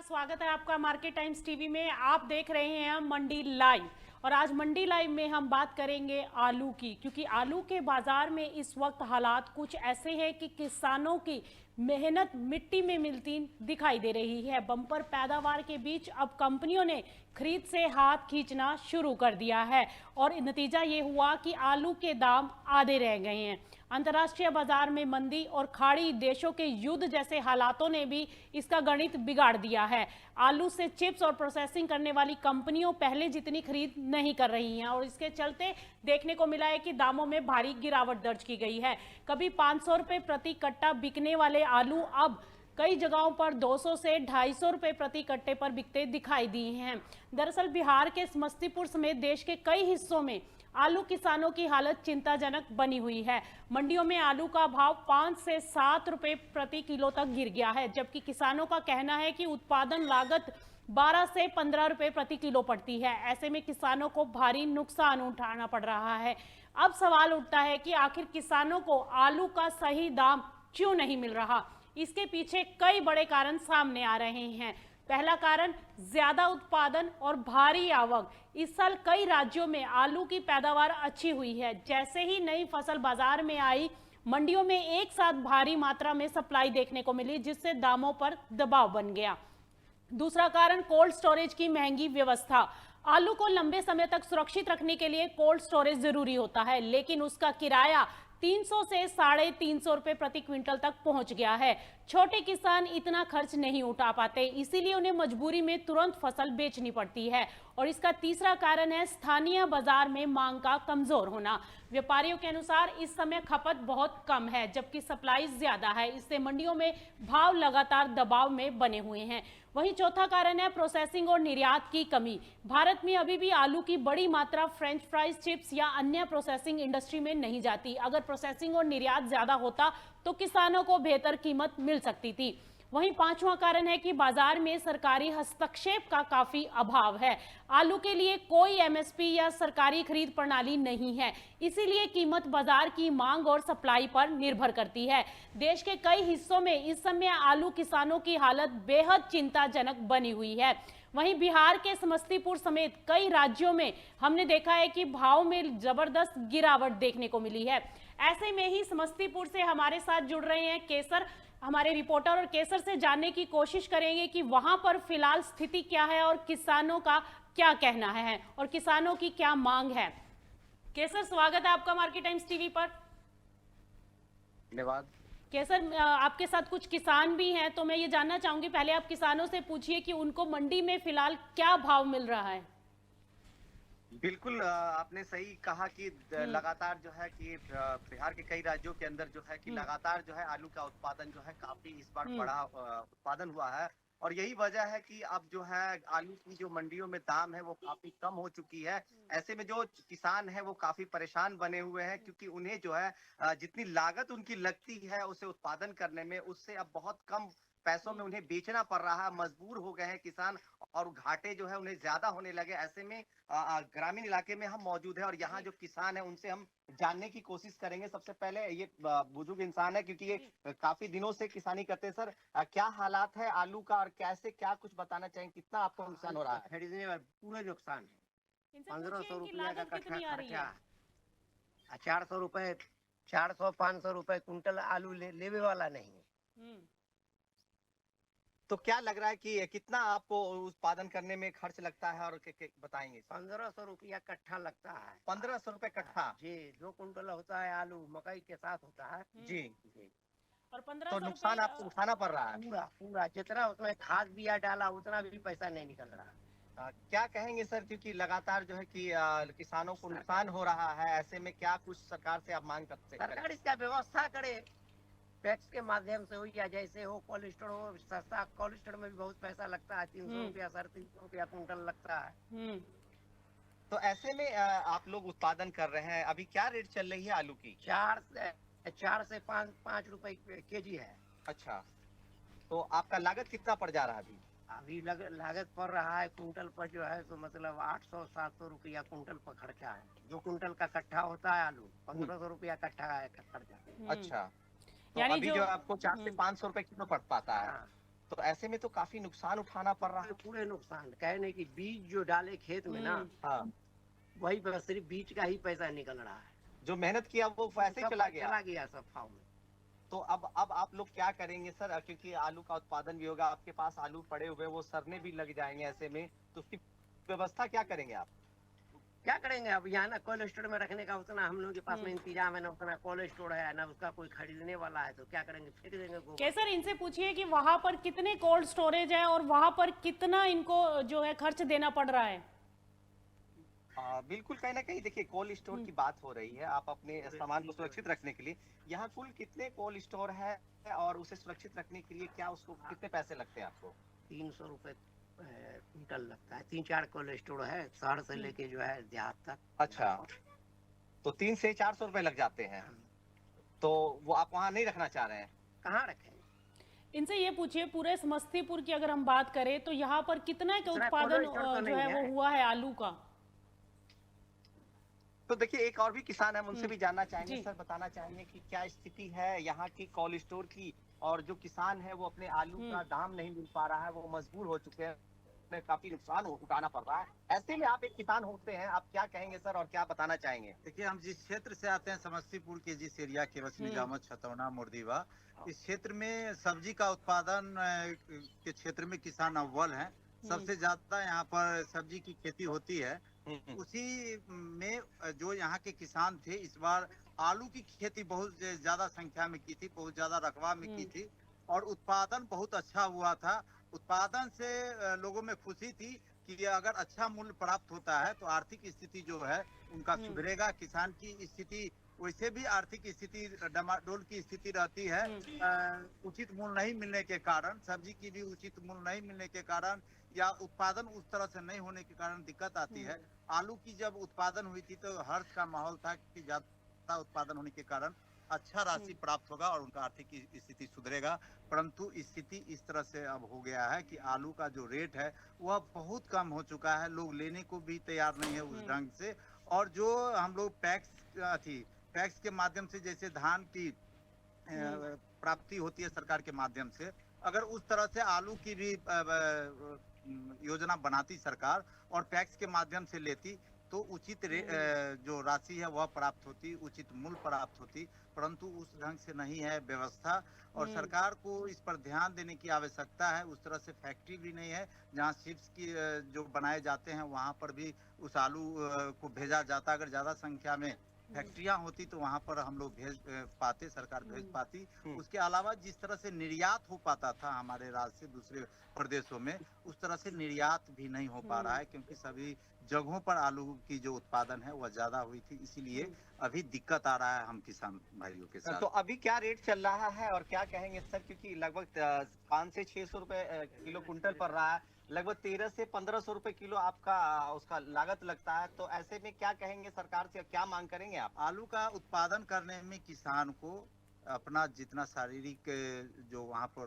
स्वागत है आपका मार्केट टाइम्स टीवी में। आप देख रहे हैं मंडी लाइव और आज मंडी लाइव में हम बात करेंगे आलू की, क्योंकि आलू के बाजार में इस वक्त हालात कुछ ऐसे हैं कि किसानों की मेहनत मिट्टी में मिलती दिखाई दे रही है। बम्पर पैदावार के बीच अब कंपनियों ने खरीद से हाथ खींचना शुरू कर दिया है और नतीजा ये हुआ कि आलू के दाम आधे रह गए हैं। अंतर्राष्ट्रीय बाजार में मंदी और खाड़ी देशों के युद्ध जैसे हालातों ने भी इसका गणित बिगाड़ दिया है। आलू से चिप्स और प्रोसेसिंग करने वाली कंपनियों पहले जितनी खरीद नहीं कर रही हैं और इसके चलते देखने को मिला है कि दामों में भारी गिरावट दर्ज की गई है। कभी 500 रुपये प्रति कट्टा बिकने वाले आलू अब कई जगहों पर 200 से 250 रुपये प्रति कट्टे पर बिकते दिखाई दिए हैं। दरअसल बिहार के समस्तीपुर समेत देश के कई हिस्सों में आलू किसानों की हालत चिंताजनक बनी हुई है। मंडियों में आलू का भाव 5 से 7 रुपये प्रति किलो तक गिर गया है, जबकि किसानों का कहना है कि उत्पादन लागत 12 से 15 रुपये प्रति किलो पड़ती है। ऐसे में किसानों को भारी नुकसान उठाना पड़ रहा है। अब सवाल उठता है कि आखिर किसानों को आलू का सही दाम क्यों नहीं मिल रहा। इसके पीछे कई बड़े कारण सामने आ रहे हैं। पहला कारण ज्यादा उत्पादन और भारी आवक। इस साल कई राज्यों में आलू की पैदावार अच्छी हुई है। जैसे ही नई फसल बाजार में आई, मंडियों में एक साथ भारी मात्रा में सप्लाई देखने को मिली, जिससे दामों पर दबाव बन गया। दूसरा कारण कोल्ड स्टोरेज की महंगी व्यवस्था। आलू को लंबे समय तक सुरक्षित रखने के लिए कोल्ड स्टोरेज जरूरी होता है, लेकिन उसका किराया 300 से 350 रुपये प्रति क्विंटल तक पहुंच गया है। छोटे किसान इतना खर्च नहीं उठा पाते, इसीलिए उन्हें मजबूरी में तुरंत फसल बेचनी पड़ती है। और इसका तीसरा कारण है स्थानीय बाजार में मांग का कमजोर होना। व्यापारियों के अनुसार इस समय खपत बहुत कम है, जबकि सप्लाई ज्यादा है। इससे मंडियों में भाव लगातार दबाव में बने हुए हैं। वहीं चौथा कारण है प्रोसेसिंग और निर्यात की कमी। भारत में अभी भी आलू की बड़ी मात्रा फ्रेंच फ्राइज, चिप्स या अन्य प्रोसेसिंग इंडस्ट्री में नहीं जाती। अगर प्रोसेसिंग और निर्यात ज्यादा होता तो किसानों को बेहतर कीमत मिल सकती थी। वहीं पांचवा कारण है कि बाजार में सरकारी हस्तक्षेप का काफी अभाव है। आलू के लिए कोई एमएसपी या सरकारी खरीद प्रणाली नहीं है, इसीलिए कीमत बाजार की मांग और सप्लाई पर निर्भर करती है। देश के कई हिस्सों में इस समय आलू किसानों की हालत बेहद चिंताजनक बनी हुई है। वहीं बिहार के समस्तीपुर समेत कई राज्यों में हमने देखा है कि भाव में जबरदस्त गिरावट देखने को मिली है। ऐसे में ही समस्तीपुर से हमारे साथ जुड़ रहे हैं केसर, हमारे रिपोर्टर, और केसर से जानने की कोशिश करेंगे कि वहां पर फिलहाल स्थिति क्या है और किसानों का क्या कहना है और किसानों की क्या मांग है। केसर, स्वागत है आपका मार्केट टाइम्स टीवी पर। धन्यवाद। केसर, आपके साथ कुछ किसान भी हैं, तो मैं ये जानना चाहूंगी, पहले आप किसानों से पूछिए कि उनको मंडी में फिलहाल क्या भाव मिल रहा है। बिल्कुल, आपने सही कहा कि लगातार जो है कि बिहार के कई राज्यों के अंदर जो है कि लगातार जो है आलू का उत्पादन जो है काफी इस बार बड़ा उत्पादन हुआ है। और यही वजह है कि अब जो है आलू की जो मंडियों में दाम है वो काफी कम हो चुकी है। ऐसे में जो किसान है वो काफी परेशान बने हुए हैं, क्योंकि उन्हें जो है जितनी लागत उनकी लगती है उसे उत्पादन करने में, उससे अब बहुत कम पैसों में उन्हें बेचना पड़ रहा है। मजबूर हो गए हैं किसान और घाटे जो है उन्हें ज्यादा होने लगे। ऐसे में ग्रामीण इलाके में हम मौजूद है और यहाँ जो किसान है उनसे हम जानने की कोशिश करेंगे। सबसे पहले ये बुजुर्ग इंसान है, क्योंकि ये काफी दिनों से किसानी करते हैं। सर, क्या हालात है आलू का और कैसे क्या कुछ बताना चाहेंगे, कितना आपको नुकसान हो रहा है? पूरा नुकसान है। 1500 रुपया का कट्ठा खर्चा, 400 रुपए, 400-500 रुपए कुंटल आलू लेवे वाला नहीं है। तो क्या लग रहा है कि कितना आपको उत्पादन करने में खर्च लगता है और बताएंगे? 1500 रुपया कट्ठा लगता है। 1500 रुपए कट्ठा? जी, 2 कुंटल होता है आलू, मकई के साथ होता है। जी जी। और तो 1500 नुकसान आपको उठाना पड़ रहा है पूरा पूरा, जितना उसमें खाद बिया डाला उतना भी पैसा नहीं निकल रहा। क्या कहेंगे सर, क्योंकि लगातार जो है कि किसानों को नुकसान हो रहा है, ऐसे में क्या कुछ सरकार से आप मांग करते हैं? सरकार इसका व्यवस्था करे, टैक्स के माध्यम से हो या जैसे हो, कोल्ड स्टोर हो सस्ता। कोल्ड स्टोर में भी बहुत पैसा लगता है, 300 रुपया 350 रुपया कुंटल लगता है। तो ऐसे में आप लोग उत्पादन कर रहे हैं, अभी क्या रेट चल रही है आलू की? 4 से 5 रुपए केजी है। अच्छा, तो आपका लागत कितना पड़ जा रहा है अभी लागत पड़ रहा है कुंटल पर जो है तो मतलब 800-700 रुपया कुंटल पर खर्चा है। 2 कुंटल का कट्ठा होता है आलू, 1500 रुपया कट्ठा है खर्चा। अच्छा, तो यानी अभी जो आपको 4 से 500 रुपए किलो पड़ पाता है। तो ऐसे में तो काफी नुकसान उठाना पड़ रहा है। पूरे नुकसान कहने की बीज जो डाले खेत में ना, हाँ, वही बस सिर्फ बीज का ही पैसा निकल रहा है, जो मेहनत किया वो वैसे ही सब चला गया। सब फाव में। तो अब आप लोग क्या करेंगे सर, क्योंकि आलू का उत्पादन भी होगा, आपके पास आलू पड़े हुए वो सड़ने भी लग जाएंगे, ऐसे में तो उसकी व्यवस्था क्या करेंगे आप? क्या करेंगे अब, यहाँ ना कोल्ड स्टोर में रखने का उतना हम लोगों के पास में इंतजाम है, ना उतना कोल्ड स्टोर है, ना उसका कोई खरीदने वाला है, तो क्या करेंगे, फेंक देंगे गोबर। केसर, इनसे पूछिए कि वहां पर कितने कोल्ड स्टोरेज है और वहां पर कितना इनको जो है खर्च देना पड़ रहा है? बिल्कुल, कहीं ना कहीं देखिए कोल्ड स्टोर की बात हो रही है, आप अपने सामान को सुरक्षित रखने के लिए यहाँ कुल कितने कोल्ड स्टोर है और उसे सुरक्षित रखने के लिए क्या उसको कितने पैसे लगते हैं आपको? 300 रुपए क्विंटल लगता है। 3-4 कोल्ड स्टोर है शहर से लेके जो है देहात तक। अच्छा, तो 300 से 400 रुपए लग जाते हैं, तो वो आप वहाँ नहीं रखना चाह रहे हैं? कहाँ रखेंगे? इनसे ये पूछिए, पूरे समस्तीपुर की अगर हम बात करें तो यहाँ पर कितना का उत्पादन जो है वो हुआ है आलू का? तो देखिए एक और भी किसान है, उनसे भी जानना चाहेंगे। सर बताना चाहेंगे कि क्या स्थिति है यहाँ की कोल्ड स्टोर की, और जो किसान है वो अपने आलू का दाम नहीं मिल पा रहा है, वो मजबूर हो चुके हैं, काफी नुकसान उठाना पड़ रहा है। ऐसे में आप एक किसान होते हैं, आप क्या कहेंगे सर और क्या बताना चाहेंगे? देखिए हम जिस क्षेत्र से आते हैं, समस्तीपुर के जिस एरिया के निजामत, छतौना, मुर्दीवा, इस क्षेत्र में सब्जी का उत्पादन के क्षेत्र में किसान अव्वल हैं। सबसे ज्यादा यहाँ पर सब्जी की खेती होती है। उसी में जो यहाँ के किसान थे, इस बार आलू की खेती बहुत ज्यादा संख्या में की थी, बहुत ज्यादा रकबा में की थी, और उत्पादन बहुत अच्छा हुआ था। उत्पादन से लोगों में खुशी थी कि अगर अच्छा मूल्य प्राप्त होता है तो आर्थिक स्थिति जो है उनका सुधरेगा। किसान की स्थिति, वैसे भी आर्थिक स्थिति डमाडोल की स्थिति रहती है, उचित मूल्य नहीं मिलने के कारण, सब्जी की भी उचित मूल्य नहीं मिलने के कारण, या उत्पादन उस तरह से नहीं होने के कारण दिक्कत आती है। आलू की जब उत्पादन हुई थी तो हर्ष का माहौल था कि ज्यादा उत्पादन होने के कारण अच्छा राशि प्राप्त होगा और उनका आर्थिक स्थिति सुधरेगा। परंतु स्थिति इस तरह से अब हो गया है कि आलू का जो रेट है वह बहुत कम हो चुका है, लोग लेने को भी तैयार नहीं है उस ढंग से। और जो हम लोग पैक्स के माध्यम से जैसे धान की प्राप्ति होती है सरकार के माध्यम से, अगर उस तरह से आलू की भी योजना बनाती सरकार और पैक्स के माध्यम से लेती तो उचित जो राशि है वह प्राप्त होती, उचित मूल्य प्राप्त होती। परंतु उस ढंग से नहीं है व्यवस्था, और सरकार को इस पर ध्यान देने की आवश्यकता है। उस तरह से फैक्ट्री भी नहीं है जहां चिप्स की जो बनाए जाते हैं वहां पर भी उस आलू को भेजा जाता। अगर ज्यादा संख्या में फैक्ट्रियां होती तो वहां पर हम लोग भेज पाते, सरकार भेज पाती। उसके अलावा जिस तरह से निर्यात हो पाता था हमारे राज्य से दूसरे प्रदेशों में, उस तरह से निर्यात भी नहीं हो पा रहा है, क्योंकि सभी जगहों पर आलू की जो उत्पादन है वह ज्यादा हुई थी, इसीलिए अभी दिक्कत आ रहा है हम किसान भाइयों के साथ। तो अभी क्या रेट चल रहा है और क्या कहेंगे सर, क्योंकि लगभग 500 से 600 रुपए किलो कुंटल पड़ रहा है, लगभग 1300 से 1500 रुपए किलो आपका उसका लागत लगता है, तो ऐसे में क्या कहेंगे, सरकार से क्या मांग करेंगे आप? आलू का उत्पादन करने में किसान को अपना जितना शारीरिक जो वहाँ पर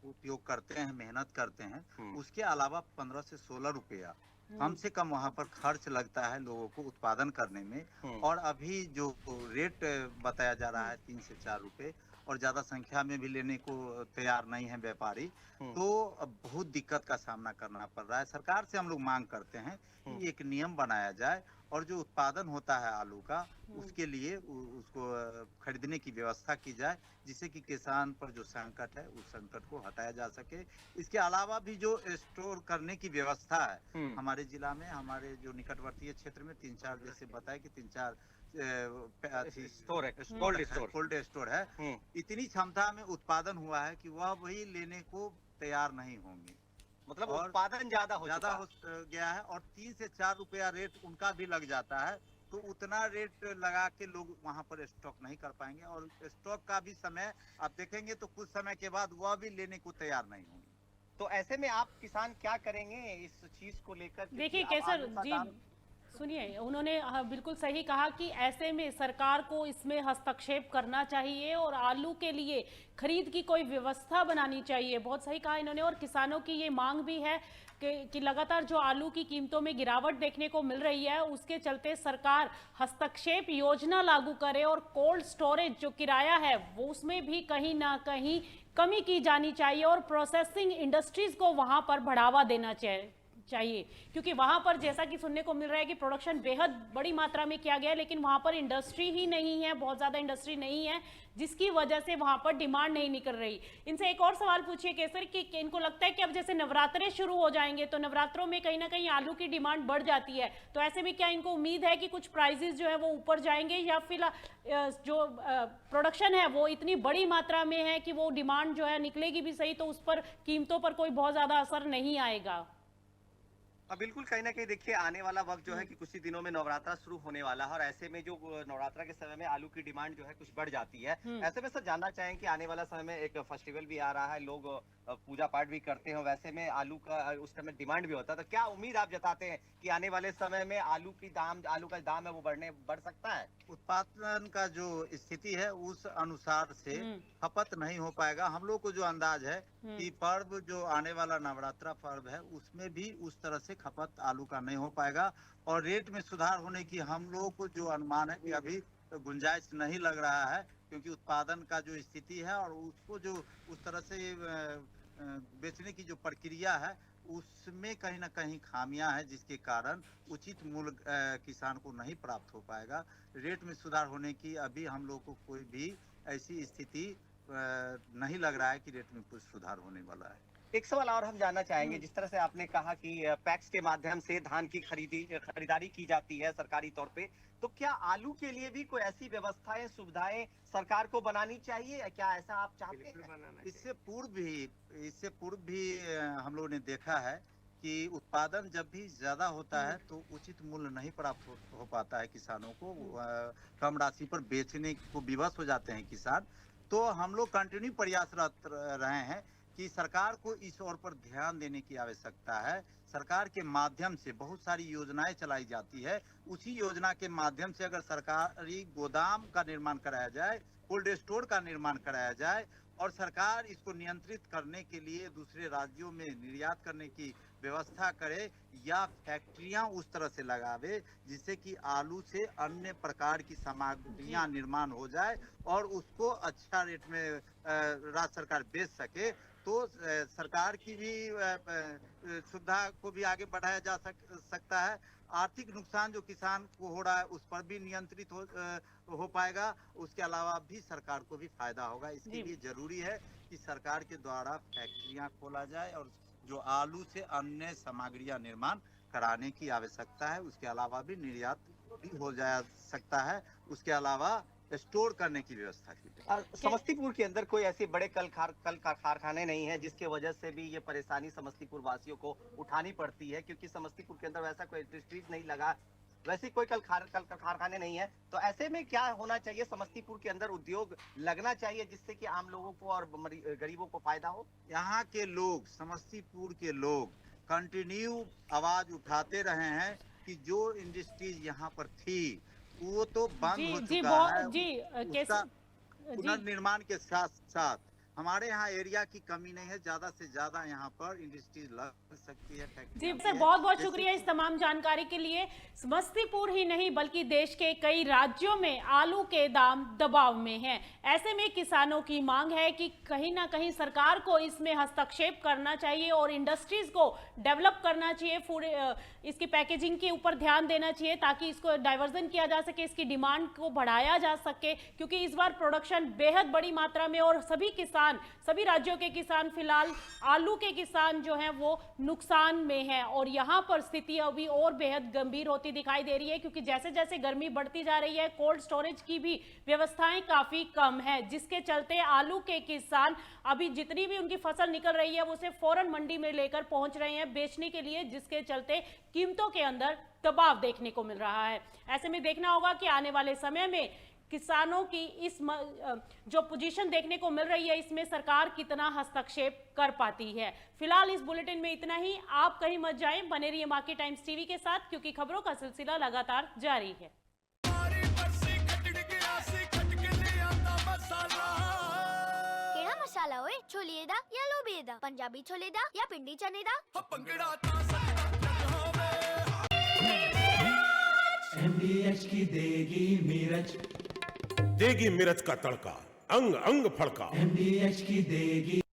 उपयोग करते हैं, मेहनत करते हैं, उसके अलावा 15 से 16 रुपया कम से कम वहाँ पर खर्च लगता है लोगों को उत्पादन करने में। और अभी जो रेट बताया जा रहा है 3 से 4 रुपए, और ज्यादा संख्या में भी लेने को तैयार नहीं है व्यापारी, तो बहुत दिक्कत का सामना करना पड़ रहा है। सरकार से हम लोग मांग करते हैं कि एक नियम बनाया जाए और जो उत्पादन होता है आलू का उसके लिए उसको खरीदने की व्यवस्था की जाए, जिससे कि किसान पर जो संकट है उस संकट को हटाया जा सके। इसके अलावा भी जो स्टोर करने की व्यवस्था है हमारे जिला में, हमारे जो निकटवर्ती क्षेत्र में 3-4, जैसे बताए कि 3-4 कोल्ड स्टोर है, इतनी क्षमता में उत्पादन हुआ है कि वह वही लेने को तैयार नहीं होंगे। मतलब उत्पादन ज्यादा हो गया है, और 3 से 4 रुपया रेट उनका भी लग जाता है, तो उतना रेट लगा के लोग वहां पर स्टॉक नहीं कर पाएंगे, और स्टॉक का भी समय आप देखेंगे तो कुछ समय के बाद वह भी लेने को तैयार नहीं होंगे। तो ऐसे में आप किसान क्या करेंगे इस चीज को लेकर? देखिए केसर जी, सुनिए, उन्होंने बिल्कुल सही कहा कि ऐसे में सरकार को इसमें हस्तक्षेप करना चाहिए और आलू के लिए खरीद की कोई व्यवस्था बनानी चाहिए। बहुत सही कहा इन्होंने, और किसानों की ये मांग भी है कि लगातार जो आलू की कीमतों में गिरावट देखने को मिल रही है, उसके चलते सरकार हस्तक्षेप योजना लागू करे और कोल्ड स्टोरेज जो किराया है वो उसमें भी कहीं ना कहीं कमी की जानी चाहिए और प्रोसेसिंग इंडस्ट्रीज को वहां पर बढ़ावा देना चाहिए, क्योंकि वहां पर जैसा कि सुनने को मिल रहा है कि प्रोडक्शन बेहद बड़ी मात्रा में किया गया है, लेकिन वहां पर इंडस्ट्री ही नहीं है, बहुत ज़्यादा इंडस्ट्री नहीं है, जिसकी वजह से वहां पर डिमांड नहीं निकल रही। इनसे एक और सवाल पूछिए केसर कि इनको लगता है कि अब जैसे नवरात्रे शुरू हो जाएंगे तो नवरात्रों में कहीं ना कहीं आलू की डिमांड बढ़ जाती है, तो ऐसे में क्या इनको उम्मीद है कि कुछ प्राइजेस जो है वो ऊपर जाएंगे, या फिलहाल जो प्रोडक्शन है वो इतनी बड़ी मात्रा में है कि वो डिमांड जो है निकलेगी भी सही तो उस पर कीमतों पर कोई बहुत ज़्यादा असर नहीं आएगा? बिल्कुल, कहीं ना कहीं देखिए आने वाला वक्त जो है कि कुछ ही दिनों में नवरात्रा शुरू होने वाला है, और ऐसे में जो नवरात्रा के समय में आलू की डिमांड जो है कुछ बढ़ जाती है। ऐसे में सर जानना चाहें कि आने वाला समय में एक फेस्टिवल भी आ रहा है, लोग पूजा पाठ भी करते हैं, वैसे में आलू का उस समय डिमांड भी होता है, तो क्या उम्मीद आप जताते हैं कि आने वाले समय में आलू का दाम है वो बढ़ सकता है? उत्पादन का जो स्थिति है उस अनुसार से खपत नहीं हो पाएगा। हम लोग को जो अंदाज है कि पर्व जो आने वाला नवरात्रा पर्व है उसमें भी उस तरह से खपत आलू का नहीं हो पाएगा, और रेट में सुधार होने की हम लोगों को जो अनुमान है कि अभी गुंजाइश नहीं लग रहा है, क्योंकि उत्पादन का जो स्थिति है और उसको जो उस तरह से बेचने की जो प्रक्रिया है उसमें कहीं ना कहीं खामियां हैं, जिसके कारण उचित मूल्य किसान को नहीं प्राप्त हो पाएगा। रेट में सुधार होने की अभी हम लोग को कोई भी ऐसी स्थिति नहीं लग रहा है कि रेट में कुछ सुधार होने वाला है। एक सवाल और हम जानना चाहेंगे, जिस तरह से आपने कहा कि पैक्स के माध्यम से धान की खरीदारी की जाती है सरकारी तौर पे, तो क्या आलू के लिए भी कोई ऐसी व्यवस्थाएं सुविधाएं सरकार को बनानी चाहिए? क्या ऐसा आप चाहते हैं? इससे पूर्व भी हम लोगों ने देखा है कि उत्पादन जब भी ज्यादा होता है तो उचित मूल्य नहीं प्राप्त हो पाता है किसानों को, कम राशि पर बेचने को विवश हो जाते हैं किसान। तो हम लोग कंटिन्यू प्रयासरत रहे हैं कि सरकार को इस ओर पर ध्यान देने की आवश्यकता है। सरकार के माध्यम से बहुत सारी योजनाएं चलाई जाती है, उसी योजना के माध्यम से अगर सरकारी गोदाम का निर्माण कराया जाए, कोल्ड स्टोर का निर्माण कराया जाए, और सरकार इसको नियंत्रित करने के लिए दूसरे राज्यों में निर्यात करने की व्यवस्था करे, या फैक्ट्रियां उस तरह से लगावे जिससे कि आलू से अन्य प्रकार की सामग्रियां निर्माण हो जाए और उसको अच्छा रेट में राज्य सरकार बेच सके, तो सरकार की भी सुविधा को भी आगे बढ़ाया जा सकता है। आर्थिक नुकसान जो किसान को हो रहा है उस पर भी नियंत्रित हो पाएगा, उसके अलावा भी सरकार को भी फायदा होगा। इसके लिए जरूरी है कि सरकार के द्वारा फैक्ट्रियां खोला जाए और जो आलू से अन्य सामग्रियां निर्माण कराने की आवश्यकता है। उसके अलावा भी निर्यात भी हो जा सकता है, उसके अलावा स्टोर करने की व्यवस्था की जाए। समस्तीपुर के अंदर कोई ऐसे बड़े कल कारखाने नहीं है जिसके वजह से भी ये परेशानी समस्तीपुर वासियों को उठानी पड़ती है, क्योंकि समस्तीपुर के अंदर वैसा कोई इंडस्ट्रीज नहीं लगा, वैसे कोई कल कारखाने नहीं है। तो ऐसे में क्या होना चाहिए? समस्तीपुर के अंदर उद्योग लगना चाहिए जिससे कि आम लोगों को और गरीबों को फायदा हो। यहाँ के लोग, समस्तीपुर के लोग कंटिन्यू आवाज उठाते रहे हैं कि जो इंडस्ट्रीज यहाँ पर थी वो तो बंद हो चुका है। उसका पुनर्निर्माण के साथ साथ हमारे यहाँ एरिया की कमी नहीं है, ज्यादा से ज्यादा यहाँ पर इंडस्ट्रीज लग सकती है। जी सर, बहुत बहुत शुक्रिया इस तमाम जानकारी के लिए। समस्तीपुर ही नहीं बल्कि देश के कई राज्यों में आलू के दाम दबाव में हैं। ऐसे में किसानों की मांग है कि कहीं ना कहीं सरकार को इसमें हस्तक्षेप करना चाहिए और इंडस्ट्रीज को डेवलप करना चाहिए, फूड इसकी पैकेजिंग के ऊपर ध्यान देना चाहिए ताकि इसको डाइवर्जन किया जा सके, इसकी डिमांड को बढ़ाया जा सके, क्योंकि इस बार प्रोडक्शन बेहद बड़ी मात्रा में और सभी राज्यों के किसान फिलहाल आलू के किसान जो हैं वो नुकसान में हैं, और यहाँ पर स्थिति अभी और बेहद गंभीर होती दिखाई दे रही है, क्योंकि जैसे जैसे गर्मी बढ़ती जा रही है कोल्ड स्टोरेज की भी व्यवस्थाएं काफी कम है, जिसके चलते आलू के किसान अभी जितनी भी उनकी फसल निकल रही है वो उसे फौरन मंडी में लेकर पहुंच रहे हैं बेचने के लिए, जिसके चलते कीमतों के अंदर दबाव देखने को मिल रहा है। ऐसे में देखना होगा कि आने वाले समय में किसानों की इस जो पोजीशन देखने को मिल रही है इसमें सरकार कितना हस्तक्षेप कर पाती है। फिलहाल इस बुलेटिन में इतना ही। आप कहीं मत जाएं, बने रहिए मार्केट टाइम्स टीवी के साथ, क्योंकि खबरों का सिलसिला लगातार जारी है। केड़ा मसाला होए, छोलिए दा या लोबिए दा, पंजाबी छोले दा या पिंडी चने दा। MDH की देगी मिर्च का तड़का अंग अंग फड़का। MDH की देगी